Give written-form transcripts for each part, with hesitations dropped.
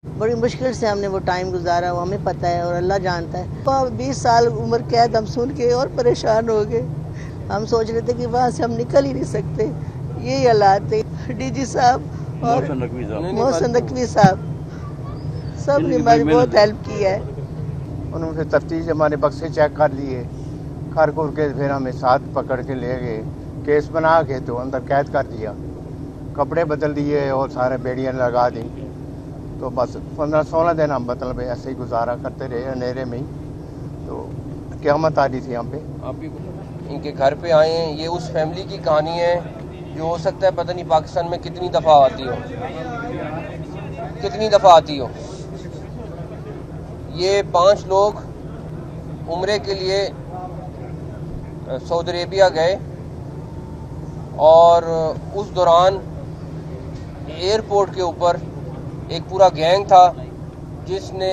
बड़ी मुश्किल से हमने वो टाइम गुजारा, वो हमें पता है और अल्लाह जानता है। 20 साल उम्र कैद हम सुन के और परेशान हो गए। हम सोच रहे थे कि वहाँ से हम निकल ही नहीं सकते, यही हालात है। डीजी साहब और मोहसिन नकवी साहब सब ने हमारी बहुत हेल्प की है। उन्होंने तफ्तीश हमारे बक्से चेक कर लिए, कर के फिर हमें साथ पकड़ के ले गए, केस बना के तो अंदर कैद कर दिया, कपड़े बदल दिए और सारे बेड़ियाँ लगा दी। तो बस 15-16 दिन हम मतलब ऐसे ही गुजारा करते रहे अंधेरे में ही। तो क़यामत आ रही थी हम पे। आप भी इनके घर पे आए हैं, ये उस फैमिली की कहानी है जो हो सकता है पता नहीं पाकिस्तान में कितनी दफ़ा आती हो। ये 5 लोग उम्रे के लिए सऊदी अरेबिया गए और उस दौरान एयरपोर्ट के ऊपर एक पूरा गैंग था जिसने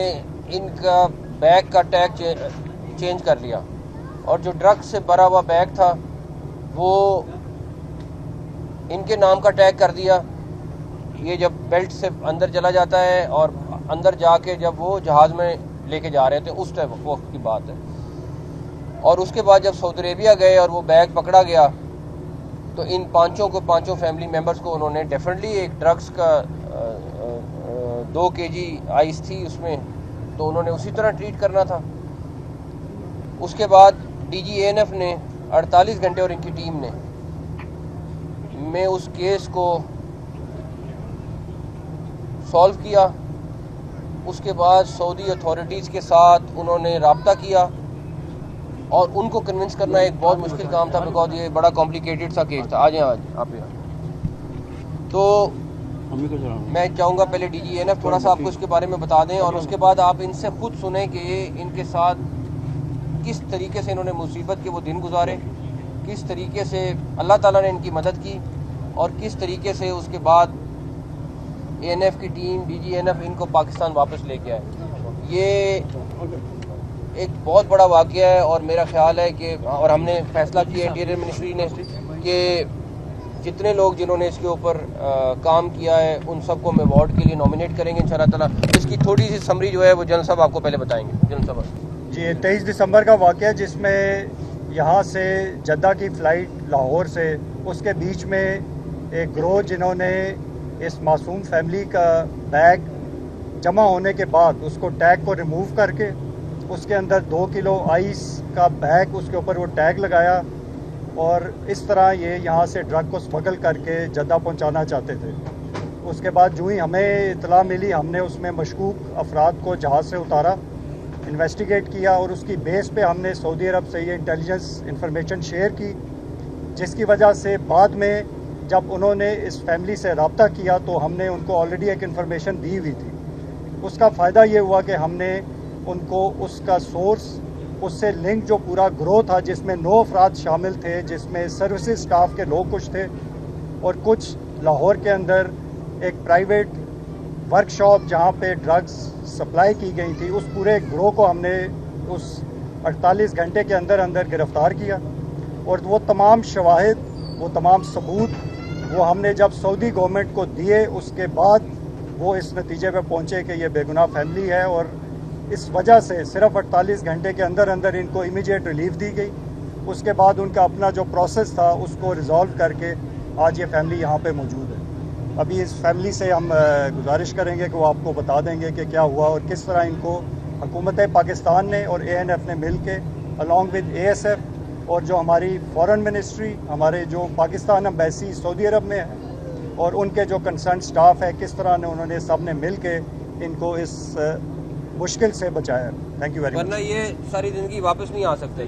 इनका बैग का टैग चेंज कर लिया और जो ड्रग्स से भरा हुआ बैग था वो इनके नाम का टैग कर दिया। ये जब बेल्ट से अंदर चला जाता है और अंदर जाके जब वो जहाज़ में लेके जा रहे थे उस वक्त की बात है। और उसके बाद जब सऊदी अरेबिया गए और वो बैग पकड़ा गया तो इन पांचों फैमिली मेम्बर्स को उन्होंने डेफिनेटली एक ड्रग्स का 2 kg आइस थी उसमें, तो उन्होंने उसी तरह ट्रीट करना था। उसके बाद DGANF ने 48 घंटे और इनकी टीम ने में उस केस को सॉल्व किया। उसके बाद सऊदी अथॉरिटीज़ के साथ उन्होंने राब्ता किया और उनको कन्विंस करना एक बहुत मुश्किल काम था, बिकॉज ये बड़ा कॉम्प्लिकेटेड सा केस था। आज आप तो मैं चाहूँगा पहले DGANF थोड़ा सा आपको इसके बारे में बता दें और उसके बाद आप इनसे खुद सुने कि इनके साथ किस तरीके से इन्होंने मुसीबत के वो दिन गुजारे, किस तरीके से अल्लाह ताला ने इनकी मदद की और किस तरीके से उसके बाद ANF की टीम DGANF इनको पाकिस्तान वापस लेके आए। ये एक बहुत बड़ा वाक़या है और मेरा ख्याल है कि और हमने फैसला किया इंटीरियर मिनिस्ट्री ने कि जितने लोग जिन्होंने इसके ऊपर काम किया है उन सबको हम अवार्ड के लिए नॉमिनेट करेंगे इंशाअल्लाह ताला। इसकी थोड़ी सी समरी जो है वो जनरल साहब आपको पहले बताएंगे। जनरल साहब जी, 23 दिसंबर का वाक़या जिसमें यहाँ से जद्दा की फ़्लाइट लाहौर से उसके बीच में एक ग्रोह जिन्होंने इस मासूम फैमिली का बैग जमा होने के बाद उसको टैग को रिमूव करके उसके अंदर 2 किलो आइस का बैग उसके ऊपर वो टैग लगाया और इस तरह ये यहाँ से ड्रग को स्मगल करके जद्दा पहुँचाना चाहते थे। उसके बाद जो ही हमें इतला मिली हमने उसमें मशकूक अफराद को जहाज़ से उतारा, इन्वेस्टिगेट किया और उसकी बेस पे हमने सऊदी अरब से ये इंटेलिजेंस इंफॉर्मेशन शेयर की, जिसकी वजह से बाद में जब उन्होंने इस फैमिली से रब्ता किया तो हमने उनको ऑलरेडी एक इन्फॉर्मेशन दी हुई थी। उसका फ़ायदा ये हुआ कि हमने उनको उसका सोर्स, उससे लिंक जो पूरा ग्रोह था जिसमें 9 अफराद शामिल थे, जिसमें सर्विसेज स्टाफ के लोग कुछ थे और कुछ लाहौर के अंदर एक प्राइवेट वर्कशॉप जहाँ पे ड्रग्स सप्लाई की गई थी, उस पूरे ग्रोह को हमने उस 48 घंटे के अंदर अंदर गिरफ़्तार किया और वो तमाम शवाहिद, वो तमाम सबूत वो हमने जब सऊदी गवर्नमेंट को दिए उसके बाद वो इस नतीजे पे पहुँचे कि ये बेगुनाह फैमिली है और इस वजह से सिर्फ 48 घंटे के अंदर अंदर इनको इमीडिएट रिलीफ दी गई। उसके बाद उनका अपना जो प्रोसेस था उसको रिजॉल्व करके आज ये फैमिली यहाँ पे मौजूद है। अभी इस फैमिली से हम गुजारिश करेंगे कि वो आपको बता देंगे कि क्या हुआ और किस तरह इनको हुकूमत पाकिस्तान ने और ANF ने मिल के अलॉन्ग विद ASF और जो हमारी फॉरेन मिनिस्ट्री, हमारे जो पाकिस्तान एम्बेसी सऊदी अरब में है और उनके जो कंसर्न स्टाफ है, किस तरह ने उन्होंने सब ने मिल के इनको इस मुश्किल से बचाया। Thank you very much. वरना ये सारी ज़िंदगी वापस नहीं आ सकते।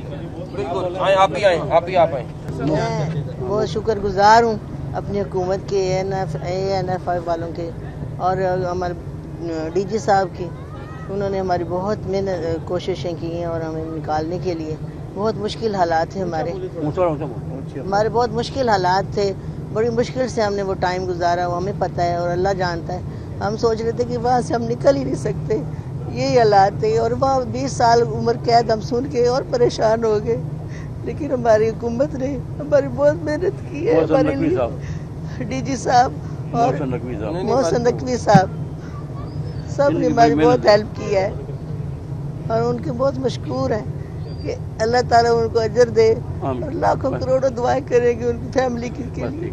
बिल्कुल आए, आप भी आप आए। मैं बहुत शुक्रगुजार हूँ अपनी हुकूमत के, ANF वालों के और हमारे DG साहब की। उन्होंने हमारी बहुत मेहनत कोशिशें की हैं और हमें निकालने के लिए। बहुत मुश्किल हालात थे हमारे बहुत मुश्किल हालात थे। बड़ी मुश्किल से हमने वो टाइम गुजारा, वो हमें पता है और अल्लाह जानता है। हम सोच रहे थे कि वहाँ से हम निकल ही नहीं सकते, यही हालात थे। और वहाँ 20 साल उम्र कैद हम सुन के और परेशान हो गए, लेकिन हमारी हुकूमत ने हमारी बहुत मेहनत की है। हमारे लिए DG साहब और मोहसिन नकवी साहब سب نے ہماری بہت ہیلپ کی ہے اور ان کے بہت مشکور ہیں کہ اللہ تعالیٰ ان کو اجر دے اور لاکھوں کروڑوں دعائیں کرے گی ان کی فیملی کے لیے.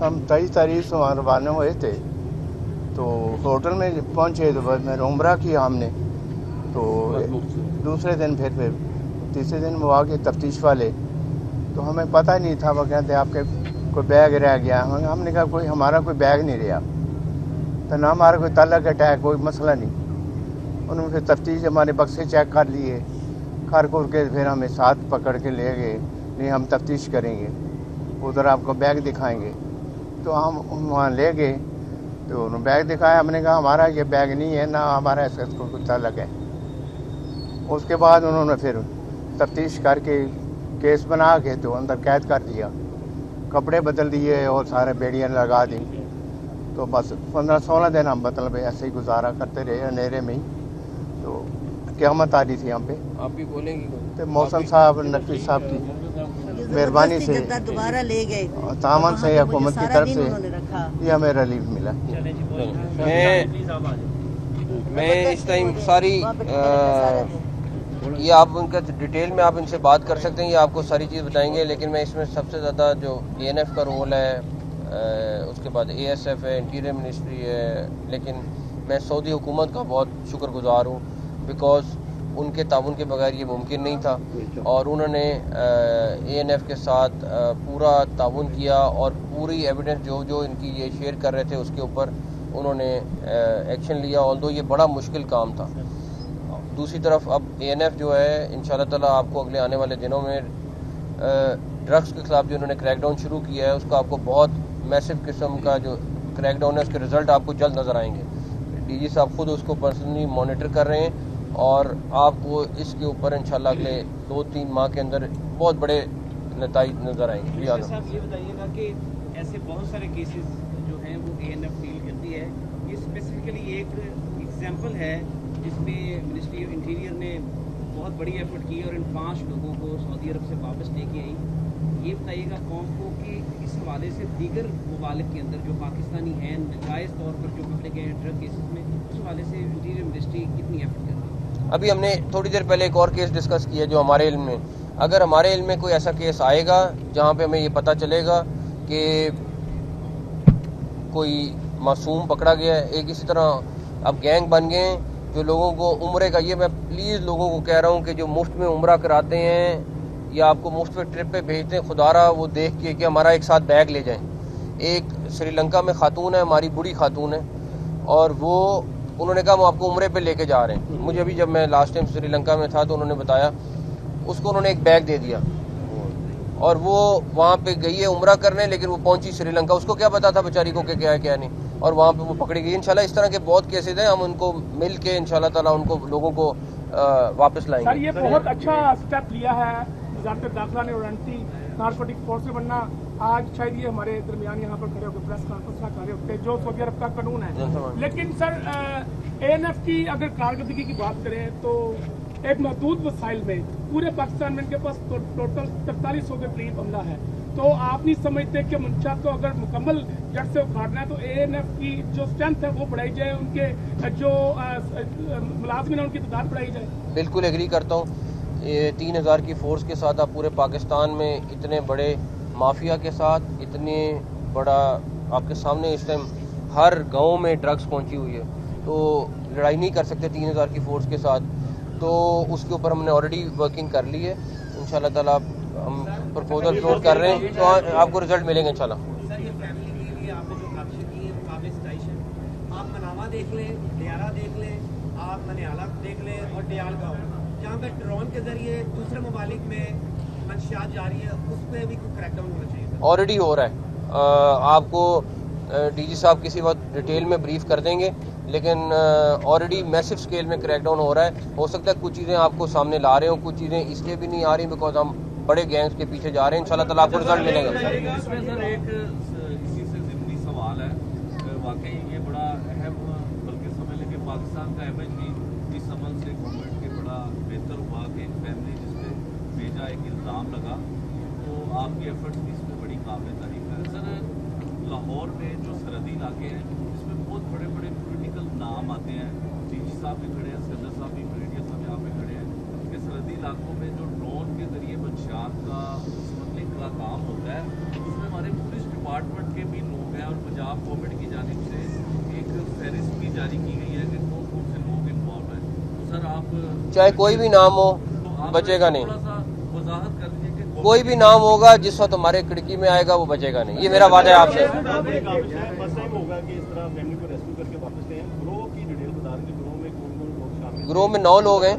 ہم 23 تاریخ سے وہاں روانہ ہوئے تھے تو ہوٹل میں پہنچے تو بس میں عمرہ کیا ہم نے. تو دوسرے دن پھر تیسرے دن وہ آگے تفتیش والے تو ہمیں پتہ نہیں تھا. وہ کہتے آپ کے کوئی بیگ رہ گیا. ہم نے کہا کوئی ہمارا کوئی بیگ نہیں رہا تو نہ ہمارا کوئی تعلق ہے کوئی مسئلہ نہیں. انہوں نے پھر تفتیش ہمارے بکسے چیک کر لیے کر کے پھر ہمیں ساتھ پکڑ کے لے گئے. نہیں ہم تفتیش کریں گے ادھر آپ کو بیگ دکھائیں گے. تو ہم وہاں لے گئے تو انہوں نے بیگ دکھایا. ہم نے کہا ہمارا یہ بیگ نہیں ہے نہ ہمارا ایسا کو کوئی تعلق ہے. اس کے بعد انہوں نے پھر تفتیش کر کے کیس بنا کے تو اندر قید کر دیا. کپڑے بدل دیے اور سارے بیڑیاں لگا دیں. تو بس 15-16 دن ہم مطلب ایسے ہی گزارا کرتے رہے اندھیرے میں ہی. تو قیامت آ رہی تھی ہم پہ. آپ بھی بولیں گے تو محسن صاحب نقوی صاحب کی مہربانی سے دوبارہ لے گئے تعاون سے حکومت کی طرف سے یہ ہمیں ریلیف ملا. میں اس ٹائم ساری یہ آپ ان کا ڈیٹیل میں آپ ان سے بات کر سکتے ہیں, یہ آپ کو ساری چیز بتائیں گے. لیکن میں اس میں سب سے زیادہ جو ANF کا رول ہے, اس کے بعد ASF ہے, انٹیریئر منسٹری ہے, لیکن میں سعودی حکومت کا بہت شکر گزار ہوں بیکاز ان کے تعاون کے بغیر یہ ممکن نہیں تھا. اور انہوں نے ANF کے ساتھ پورا تعاون کیا اور پوری ایویڈنس جو ان کی یہ شیئر کر رہے تھے اس کے اوپر انہوں نے ایکشن لیا. آلدو یہ بڑا مشکل کام تھا. دوسری طرف اب ANF جو ہے انشاءاللہ تعالیٰ آپ کو اگلے آنے والے دنوں میں ڈرگس کے خلاف جو انہوں نے کریک ڈاؤن شروع کیا ہے اس کا آپ کو بہت میسو قسم کا جو کریک ڈاؤن ہے اس کے رزلٹ آپ کو جلد نظر آئیں گے. DG صاحب خود اس کو پرسنلی مانیٹر کر رہے ہیں اور آپ کو اس کے اوپر انشاءاللہ اگلے 2-3 ماہ کے اندر بہت بڑے نتائج نظر آئیں گے. صاحب یہ بتائیے گا کہ ایسے بہت سارے کیسز جو ہیں وہ ANF ڈیل کرتی ہے. یہ اسپیسیفکلی ایک ایگزامپل ہے جس میں منسٹری آف انٹیریئر نے بہت بڑی ایفرٹ کی اور ان 5 لوگوں کو سعودی عرب سے واپس لے کے آئی. یہ بتائیے گا قوم کو کہ اس حوالے سے دیگر ممالک کے اندر جو پاکستانی ہیں ناجائز طور پر جو پکڑے گئے ہیں ڈرگ کیسز میں, اس حوالے سے انٹیریئر منسٹری کتنی ایفرٹ کر رہی ہے؟ ابھی ہم نے تھوڑی دیر پہلے ایک اور کیس ڈسکس کیا جو ہمارے علم میں, اگر ہمارے علم میں کوئی ایسا کیس آئے گا جہاں پہ ہمیں یہ پتہ چلے گا کہ کوئی معصوم پکڑا گیا ہے, ایک اسی طرح اب گینگ بن گئے ہیں جو لوگوں کو عمرے کا, یہ میں پلیز لوگوں کو کہہ رہا ہوں کہ جو مفت میں عمرہ کراتے ہیں یا آپ کو مفت پہ ٹرپ پہ بھیجتے ہیں, خدا را وہ دیکھ کے کہ ہمارا ایک ساتھ بیگ لے جائیں. ایک سری لنکا میں خاتون ہے, ہماری بوڑھی خاتون ہے, اور وہ انہوں نے کہا ہم آپ کو عمرے پہ لے کے جا رہے ہیں. مجھے ابھی جب میں لاسٹ ٹائم سری لنکا میں تھا تو انہوں نے بتایا اس کو انہوں نے ایک بیگ دے دیا اور وہ وہاں پہ گئی ہے عمرہ کرنے, لیکن وہ پہنچی سری لنکا, اس کو کیا پتا تھا بیچاری کو کہ کیا ہے کیا نہیں, اور وہاں پہ وہ پکڑی گئی. انشاءاللہ اس طرح کے بہت کیسز ہیں, ہم ان کو مل کے انشاءاللہ تعالیٰ ان کو لوگوں کو واپس لائیں گے. سر یہ بہت اچھا سٹیپ لیا ہے وزارت داخلہ نے اور اینٹی نارکوٹک فورس سے, ورنہ آج شاید یہ ہمارے درمیان یہاں پر کھڑے ہو کے پریس کانفرنس نہ کر رہے ہوتے جو سعودی عرب کا قانون ہے. لیکن سر ANF کی اگر کارکردگی کی بات کریں تو ایک محدود وسائل میں پورے پاکستان میں ان کے پاس ٹوٹل 4300 کے قریب عملہ ہے. تو آپ نہیں سمجھتے کہ منشا کو اگر مکمل جڑ سے اکھاڑنا ہے تو ANF کی جو اسٹرینتھ ہے وہ بڑھائی جائے, ان کے جو ملازمین ہیں ان کی تعداد بڑھائی جائے؟ بالکل ایگری کرتا ہوں. 3000 کی فورس کے ساتھ آپ پورے پاکستان میں اتنے بڑے مافیا کے ساتھ, اتنے بڑا آپ کے سامنے اس ٹائم ہر گاؤں میں ڈرگس پہنچی ہوئی ہے, تو لڑائی نہیں کر سکتے 3000 کی فورس کے ساتھ. تو اس کے اوپر ہم نے آلریڈی ورکنگ کر لی ہے. انشاءاللہ تعالیٰ ہم پرپوزل فلوٹ کر رہے ہیں تو آپ کو رزلٹ ملیں گے انشاءاللہ. سر یہ فیملی کے لیے آپ نے جو کابشیں کی ہیں مقابلے ستائش ہے. آپ مناوا دیکھ لیں, ڈیارا دیکھ لیں, آپ منیالہ دیکھ لیں اور ڈیال گاؤں جہاں پہ ڈرون کے ذریعے دوسرے ممالک میں منشیات جاری ہے, اس پہ بھی کوئی کریک ڈاؤن ہونا چاہیے. آلریڈی ہو رہا ہے, آپ کو DG صاحب کسی وقت ڈیٹیل میں بریف کر دیں گے, لیکن آلریڈی میسو اسکیل میں کریک ڈاؤن ہو رہا ہے. ہو سکتا ہے کچھ چیزیں آپ کو سامنے لا رہے ہوں, کچھ چیزیں اس لیے بھی نہیں آ رہی بیکاز ہم بڑے گینگز کے پیچھے جا رہے ہیں. انشاءاللہ تعالیٰ آپ کو رزلٹ ملے گا. اس میں سر ایک اسی سے ضمنی سوال ہے, واقعی یہ بڑا اہم بلکہ سمجھ لیں کہ پاکستان کا امیج بھی اس عمل سے گورنمنٹ کے بڑا بہتر ہوا کہ ایک فیملی جس پہ بھیجا ایک الزام لگا, تو آپ کی ایفرٹس بھی اس میں بڑی قابل تعریف ہے. سر لاہور میں جو سرحدی علاقے ہیں اس میں بہت بڑے بڑے پولیٹیکل नाम आते हैं, डीजी साहब भी खड़े हैं, सिकंदर साहब भी, मरेडिया साहब यहाँ पे खड़े हैं, कि सरहदी इलाकों में जो ड्रोन के जरिए मंशियात का स्मगलिंग का काम होता है, उसमें हमारे पुलिस डिपार्टमेंट के भी लोग हैं और पंजाब गवर्नमेंट की जानिब से एक फहरिस्त भी जारी की गई है कि कौन कौन से लोग इन्वॉल्व हैं। तो सर आप चाहे कोई भी नाम हो, बचेगा नहीं। थोड़ा सा वजाहत कर दीजिए कि कोई भी नाम होगा जिस वक्त हमारे खिड़की में आएगा वो बचेगा नहीं, ये मेरा वादा है आपसे। फर्स्ट टाइम होगा कि इस तरह फैमिली को रेस्क्यू करके वापस ले आए। ग्रोह की डिटेल बता दें कि ग्रोह में कौन कौन लोग शामिल हैं। ग्रोह में 9 लोग हैं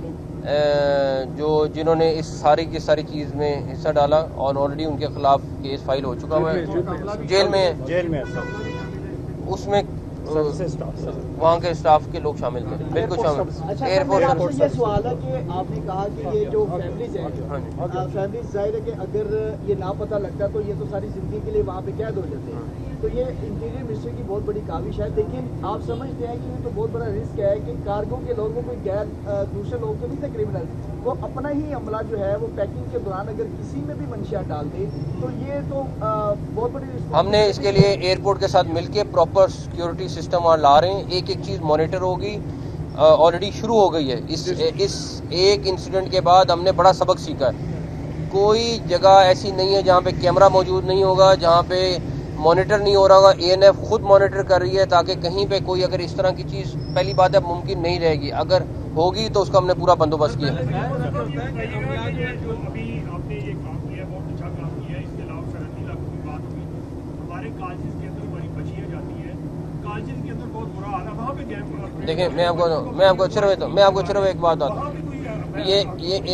जो जिन्होंने इस सारी की सारी चीज़ में हिस्सा डाला और ऑलरेडी उनके खिलाफ केस फाइल हो चुका है, जेल में है। जेल में है सब। उसमें वहाँ के स्टाफ के लोग शामिल थे, बिल्कुल शामिल। एयरफोर्स आपसे ये सवाल है कि आपने कहा कि ये जो फैमिलीज हैं, फैमिलीज जाहिर है कि अगर ये ना पता लगता तो ये तो सारी जिंदगी के लिए वहाँ पे कैद हो जाते हैं। तो ये इंटीरियर मिनिस्टर की बहुत बड़ी काविश है, लेकिन आप समझते हैं कि ये तो बहुत बड़ा रिस्क है कि कार्गो के लोगों कोई गैर दूसरे लोग तो नहीं थे क्रिमिनल, वो अपना ही अमला जो है वो पैकिंग के दौरान अगर किसी में भी मंशियात डाल दे तो ये तो बहुत बड़ी रिस्क। हमने इसके लिए एयरपोर्ट के साथ मिलके प्रॉपर सिक्योरिटी सिस्टम और ला रहे हैं, एक एक चीज़ मॉनिटर होगी, ऑलरेडी शुरू हो गई है। इस एक इंसिडेंट के बाद हमने बड़ा सबक सीखा है। कोई जगह ऐसी नहीं है जहाँ पे कैमरा मौजूद नहीं होगा, जहाँ पे मॉनिटर नहीं हो रहा होगा। ANF खुद मॉनिटर कर रही है ताकि कहीं पे कोई अगर इस तरह की चीज़, पहली बात है मुमकिन नहीं रहेगी, अगर होगी तो उसका हमने पूरा बंदोबस्त किया। अभी आपने ये काम किया, बहुत अच्छा काम किया है। इसके अलावा सरहदी इलाकों की बात हुई, हमारे कॉलेज के अंदर बड़ी बच्चियाँ जाती हैं, कॉलेज के अंदर बहुत बुरा हाल है, वहाँ पे गैप। देखिए मैं आपको सिर्फ एक बात बताता हूँ, ये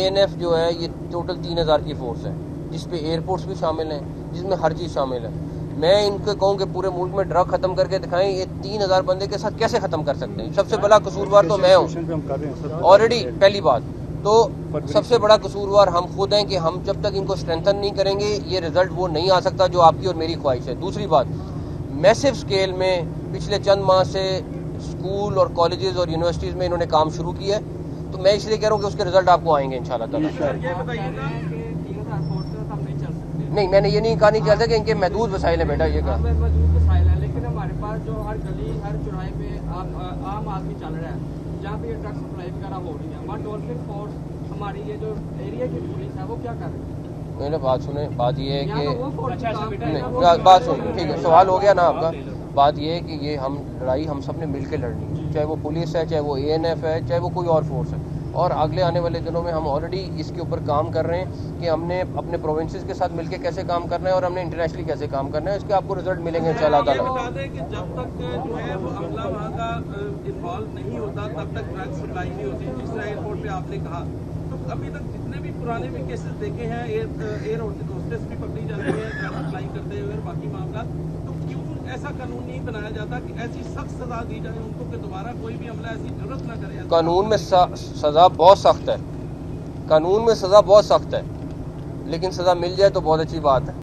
ANF जो है ये टोटल 3000 की फोर्स है, जिसपे एयरपोर्ट्स भी शामिल हैं, जिसमें हर चीज़ शामिल है। मैं इनको कहूँ कि पूरे मुल्क में ड्रग खत्म करके दिखाएं, ये 3000 बंदे के साथ कैसे खत्म कर सकते हैं? सबसे बड़ा कसूरवार तो मैं हूँ ऑलरेडी, पहली बात तो सबसे बड़ा कसूरवार हम खुद हैं कि हम जब तक इनको स्ट्रेंथन नहीं करेंगे ये रिजल्ट वो नहीं आ सकता जो आपकी और मेरी ख्वाहिश है। दूसरी बात, मैसिव स्केल में पिछले चंद माह से स्कूल और कॉलेजेस और यूनिवर्सिटीज़ में इन्होंने काम शुरू किया है, तो मैं इसलिए कह रहा हूँ कि उसके रिजल्ट आपको आएंगे इंशाल्लाह ताला। नहीं, मैंने ये नहीं कहा नहीं चाहता कि इनके महदूद वसाइल है बेटा, ये कहा महदूद वसाइल है, लेकिन हमारे पास जो हर गली हर चौराहे पे आम आदमी चल रहा है, जहाँ पे ये ड्रग सप्लाई वगैरह हो रही है, वहाँ डॉल्फिन फोर्स हमारी ये जो एरिया की पुलिस है वो क्या कर रही है? मैंने बात सुने, बात ये है कि नहीं, नहीं बात सुन, ठीक है, सवाल हो गया ना आपका। बात ये है कि ये हम लड़ाई हम सब ने मिल के लड़नी है, चाहे वो पुलिस है, चाहे वो ANF है, चाहे वो कोई और फोर्स है। और अगले आने वाले दिनों में हम ऑलरेडी इसके ऊपर काम कर रहे हैं कि हमने अपने प्रोविंसेस के साथ मिलके कैसे काम करना है और हमने इंटरनेशनली कैसे काम करना है, इसके आपको रिजल्ट मिलेंगे इंशाल्लाह ताला। बता दें कि जब तक जो है वो अमला वहाँ का इन्वॉल्व नहीं होता तब तक ड्रग सप्लाई नहीं होती। जिस तरह एयरपोर्ट पे आपने कहा, तो अभी तक जितने भी पुराने भी केसेस देखे हैं, एयर होस्टेस भी पकड़ी जाती है ड्रग सप्लाई करते हुए और बाकी मामला, तो क्यों ऐसा कानून नहीं बनाया जाता कि ऐसी सख्त सजा दी जाए उनको कि दोबारा कोई भी हमला ऐसी जरूरत ना करे? कानून में सज़ा बहुत सख्त है, कानून में सज़ा बहुत सख्त है, लेकिन सज़ा मिल जाए तो बहुत अच्छी बात है।